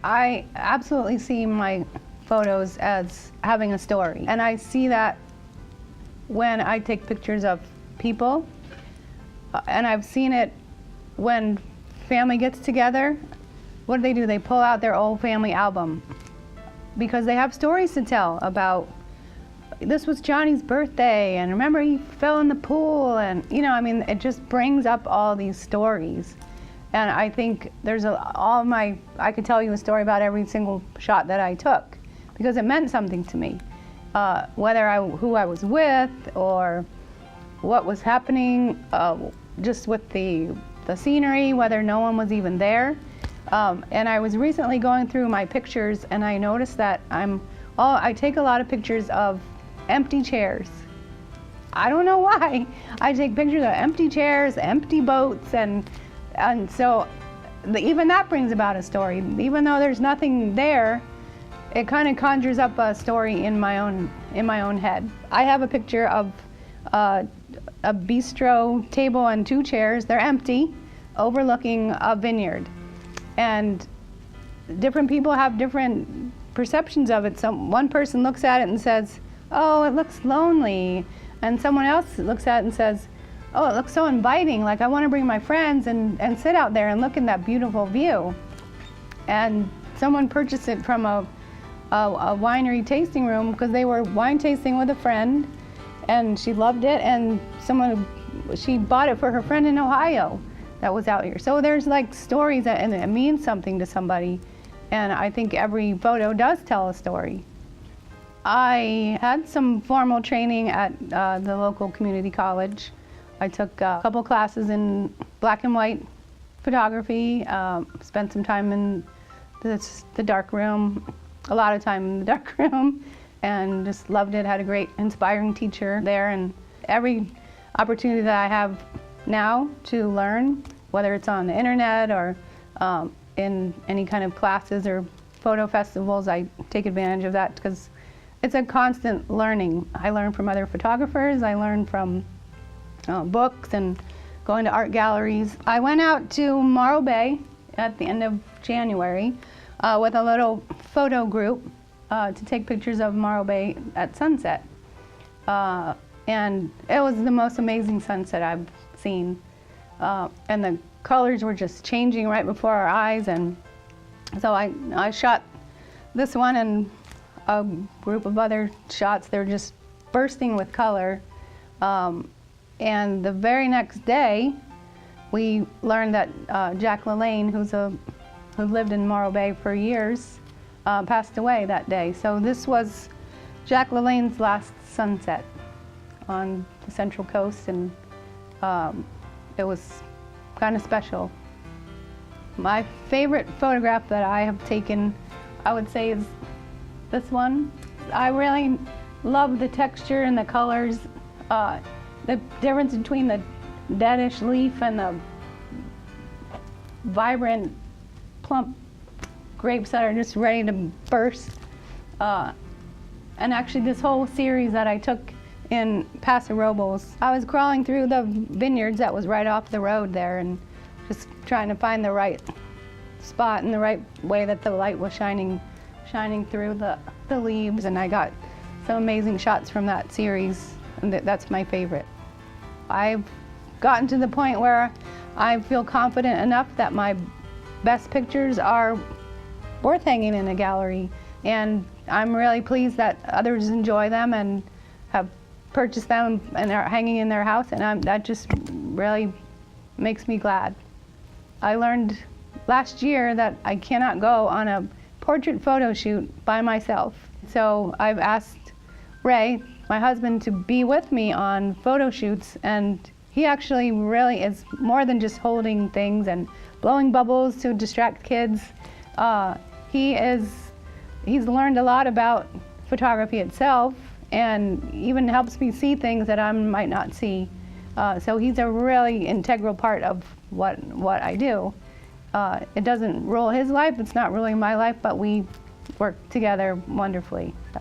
I absolutely see my photos as having a story. And I see that when I take pictures of people, and I've seen it when family gets together. What do? They pull out their old family album because they have stories to tell about, this was Johnny's birthday, and remember he fell in the pool, and I mean, it just brings up all these stories. And I think there's I could tell you a story about every single shot that I took because it meant something to me. Whether who I was with or what was happening, just with the scenery, whether no one was even there. And I was recently going through my pictures and I noticed that I take a lot of pictures of empty chairs. I don't know why. I take pictures of empty chairs, empty boats, and so even that brings about a story. Even though there's nothing there, it kind of conjures up a story in my own head. I have a picture of a bistro table and 2 chairs. They're empty, overlooking a vineyard. And different people have different perceptions of it. One person looks at it and says, "Oh, it looks lonely." And someone else looks at it and says, "Oh, it looks so inviting, like I want to bring my friends and sit out there and look at that beautiful view." And someone purchased it from a winery tasting room because they were wine tasting with a friend and she loved it, and she bought it for her friend in Ohio that was out here. So there's like stories and it means something to somebody, and I think every photo does tell a story. I had some formal training at the local community college. I took a couple classes in black and white photography, spent some time in the dark room, a lot of time in the dark room, and just loved it. Had a great, inspiring teacher there, and every opportunity that I have now to learn, whether it's on the internet or in any kind of classes or photo festivals, I take advantage of that because it's a constant learning. I learn from other photographers, I learn from books and going to art galleries. I went out to Morro Bay at the end of January with a little photo group to take pictures of Morro Bay at sunset. And it was the most amazing sunset I've seen. And the colors were just changing right before our eyes. And so I shot this one and a group of other shots. They were just bursting with color. And the very next day, we learned that Jack LaLanne, who lived in Morro Bay for years, passed away that day. So this was Jack LaLanne's last sunset on the Central Coast, and it was kind of special. My favorite photograph that I have taken, I would say, is this one. I really love the texture and the colors, the difference between the deadish leaf and the vibrant, plump grapes that are just ready to burst. And actually this whole series that I took in Paso Robles, I was crawling through the vineyards that was right off the road there and just trying to find the right spot and the right way that the light was shining through the leaves, and I got some amazing shots from that series, and that's my favorite. I've gotten to the point where I feel confident enough that my best pictures are worth hanging in a gallery, and I'm really pleased that others enjoy them and have purchased them and are hanging in their house, and that just really makes me glad. I learned last year that I cannot go on a portrait photo shoot by myself. So I've asked Ray, my husband, to be with me on photo shoots, and he actually really is more than just holding things and blowing bubbles to distract kids. He's learned a lot about photography itself and even helps me see things that I might not see. So he's a really integral part of what I do. It doesn't rule his life, it's not ruling my life, but we work together wonderfully. So.